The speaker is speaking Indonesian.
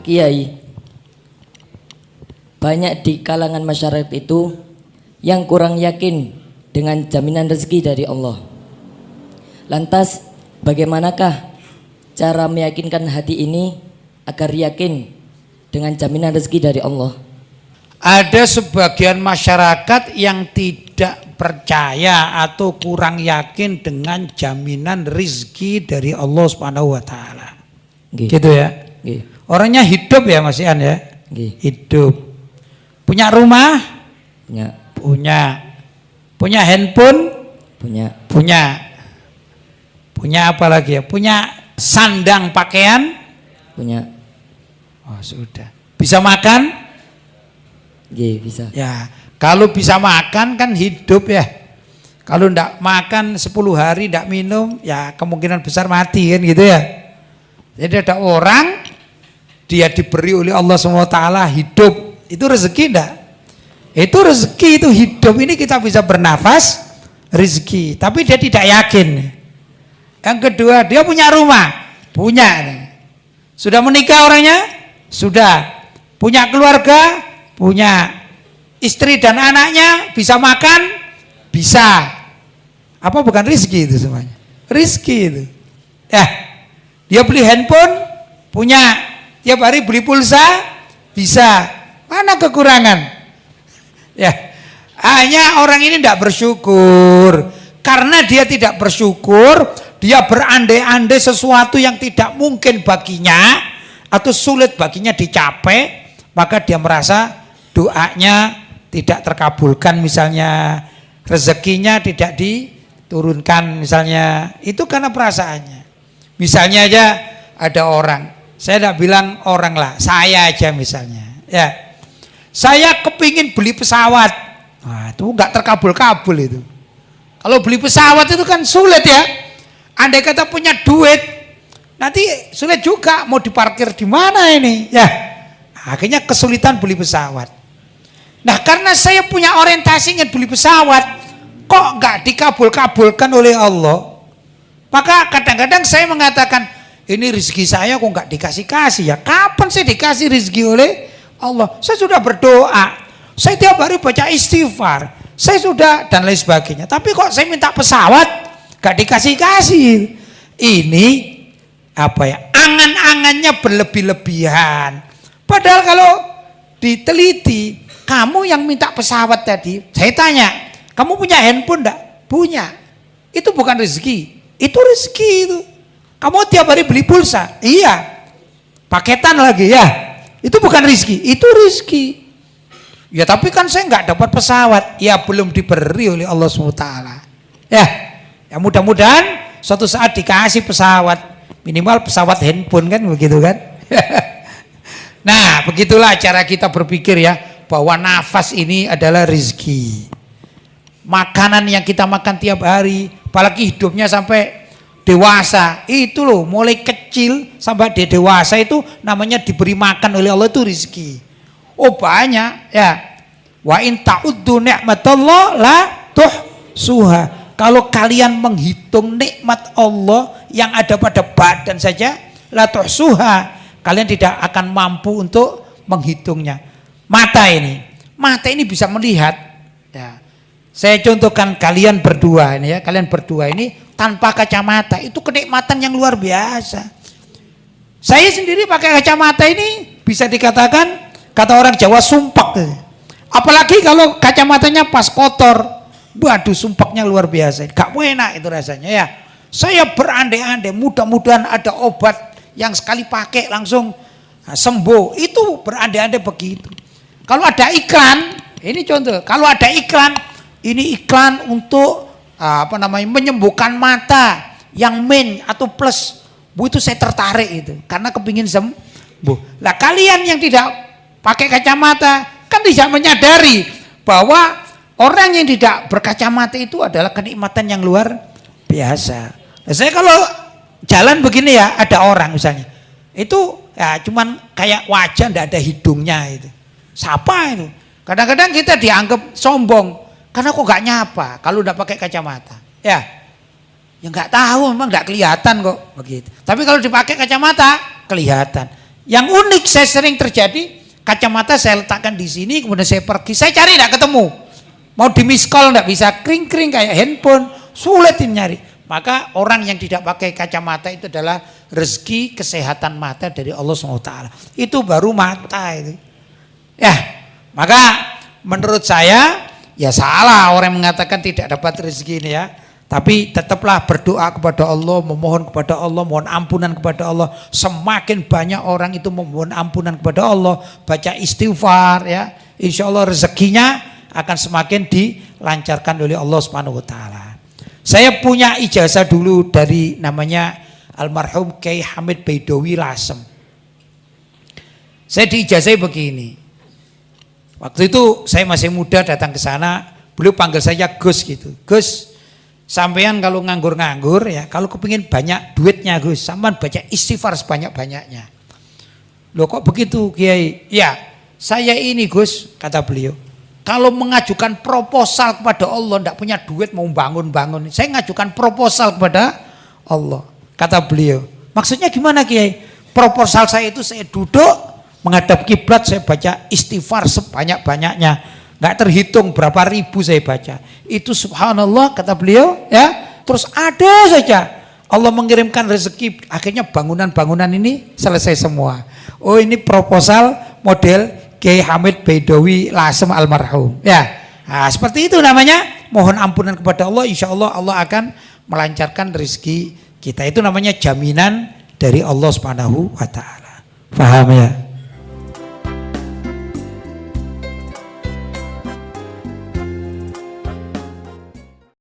Pak Kiai, banyak di kalangan masyarakat itu yang kurang yakin dengan jaminan rezeki dari Allah. Lantas bagaimanakah cara meyakinkan hati ini agar yakin dengan jaminan rezeki dari Allah? Ada sebagian masyarakat yang tidak percaya atau kurang yakin dengan jaminan rezeki dari Allah Subhanahu wa taala. Gitu ya. Orangnya hidup ya Mas Ian ya. Hidup. Punya rumah? Punya. Punya handphone? Punya. Punya apa lagi ya? Punya sandang pakaian? Punya. Oh, sudah. Bisa makan? Bisa. Ya, kalau bisa makan kan hidup ya. Kalau enggak makan 10 hari enggak minum, ya kemungkinan besar mati kan gitu ya. Jadi ada orang dia diberi oleh Allah SWT hidup, itu rezeki enggak? Itu rezeki, itu hidup. Ini kita bisa bernafas, rezeki. Tapi dia tidak yakin. Yang kedua, dia punya rumah, punya. Sudah menikah orangnya? Sudah. Punya keluarga? Punya. Istri dan anaknya bisa makan? Bisa. Apa bukan rezeki itu semuanya? Rezeki itu. Ya. Dia beli handphone? Punya. Tiap hari beli pulsa? Bisa. Mana kekurangan? Ya. Hanya orang ini tidak bersyukur. Karena dia tidak bersyukur, dia berandai-andai sesuatu yang tidak mungkin baginya atau sulit baginya dicapai, maka dia merasa doanya tidak terkabulkan, misalnya rezekinya tidak diturunkan misalnya. Itu karena perasaannya. Misalnya aja ada orang, saya tidak bilang orang lah, saya aja misalnya ya, saya kepingin beli pesawat. Nah, itu nggak terkabul-kabul itu. Kalau beli pesawat itu kan sulit ya. Andai kata punya duit, nanti sulit juga mau diparkir di mana ini ya. Akhirnya kesulitan beli pesawat. Nah, karena saya punya orientasi ingin beli pesawat, kok nggak dikabul-kabulkan oleh Allah, maka kadang-kadang saya mengatakan, ini rezeki saya kok nggak dikasih-kasih ya. Kapan saya dikasih rezeki oleh Allah? Saya sudah berdoa, saya tiap hari baca istighfar, saya sudah dan lain sebagainya. Tapi kok saya minta pesawat nggak dikasih-kasih? Ini apa ya? Angan-angannya berlebih-lebihan. Padahal kalau diteliti, kamu yang minta pesawat tadi, saya tanya, kamu punya handphone enggak? Punya. Itu bukan rezeki, itu rezeki itu. Kamu tiap hari beli pulsa? Iya. Paketan lagi ya. Itu bukan rezeki, itu rezeki. Ya tapi kan saya enggak dapat pesawat. Ya belum diberi oleh Allah SWT. Ya, ya mudah-mudahan suatu saat dikasih pesawat. Minimal pesawat handphone kan begitu kan. Nah begitulah cara kita berpikir ya, bahwa nafas ini adalah rezeki. Makanan yang kita makan tiap hari, apalagi hidupnya sampai dewasa, itu loh mulai kecil sampai dia dewasa itu namanya diberi makan oleh Allah, itu rezeki. Oh banyak ya. Wa in ta'uddu ni'matallah la tuhsuha. Kalau kalian menghitung nikmat Allah yang ada pada badan saja, la tuhsuha, kalian tidak akan mampu untuk menghitungnya. Mata ini bisa melihat ya. Saya contohkan kalian berdua ini ya, kalian berdua ini tanpa kacamata, itu kenikmatan yang luar biasa. Saya sendiri pakai kacamata ini bisa dikatakan, kata orang Jawa, sumpek. Apalagi kalau kacamatanya pas kotor, waduh sumpeknya luar biasa, gak enak itu rasanya ya. Saya berandai-andai mudah-mudahan ada obat yang sekali pakai langsung sembuh, itu berandai-andai begitu. Kalau ada iklan, ini contoh, kalau ada iklan, ini iklan untuk menyembuhkan mata yang min atau plus, Bu, itu saya tertarik itu karena kepingin sembuh. Lah kalian yang tidak pakai kacamata kan tidak menyadari bahwa orang yang tidak berkacamata itu adalah kenikmatan yang luar biasa. Nah, saya kalau jalan begini ya, ada orang misalnya, itu ya cuman kayak wajah, tidak ada hidungnya itu. Siapa itu? Kadang-kadang kita dianggap sombong karena kok gak nyapa kalau udah pakai kacamata. Ya nggak tahu, memang nggak kelihatan kok begitu. Tapi kalau dipakai kacamata kelihatan. Yang unik saya sering terjadi, kacamata saya letakkan di sini, kemudian saya pergi, saya cari tidak ketemu. Mau di miss call tidak bisa, kring-kring kayak handphone, sulit nyari. Maka orang yang tidak pakai kacamata itu adalah rezeki kesehatan mata dari Allah SWT. Itu baru mata itu. Ya, maka menurut saya ya salah orang yang mengatakan tidak dapat rezeki ini ya. Tapi tetaplah berdoa kepada Allah, memohon kepada Allah, mohon ampunan kepada Allah. Semakin banyak orang itu memohon ampunan kepada Allah, baca istighfar ya, insya Allah rezekinya akan semakin dilancarkan oleh Allah Subhanahu wa taala. Saya punya ijazah dulu dari namanya almarhum Kiai Hamid Baidowi Lasem. Saya diijazah begini. Waktu itu saya masih muda datang ke sana, beliau panggil saya Gus gitu. Gus, sampean kalau nganggur-nganggur ya, kalau kepingin banyak duitnya Gus, sampean baca istighfar sebanyak-banyaknya. Loh kok begitu Kiai? Ya, saya ini Gus, kata beliau. Kalau mengajukan proposal kepada Allah, tidak punya duit mau bangun-bangun, saya ngajukan proposal kepada Allah. Kata beliau, maksudnya gimana Kiai? Proposal saya itu saya duduk menghadap kiblat, saya baca istighfar sebanyak-banyaknya, nggak terhitung berapa ribu saya baca. Itu subhanallah kata beliau ya. Terus ada saja Allah mengirimkan rezeki, akhirnya bangunan-bangunan ini selesai semua. Oh ini proposal model Kiai Hamid Baidowi Lasem almarhum. Ya, nah, seperti itu namanya. Mohon ampunan kepada Allah, insya Allah Allah akan melancarkan rezeki kita. Itu namanya jaminan dari Allah Subhanahu wa taala. Paham ya?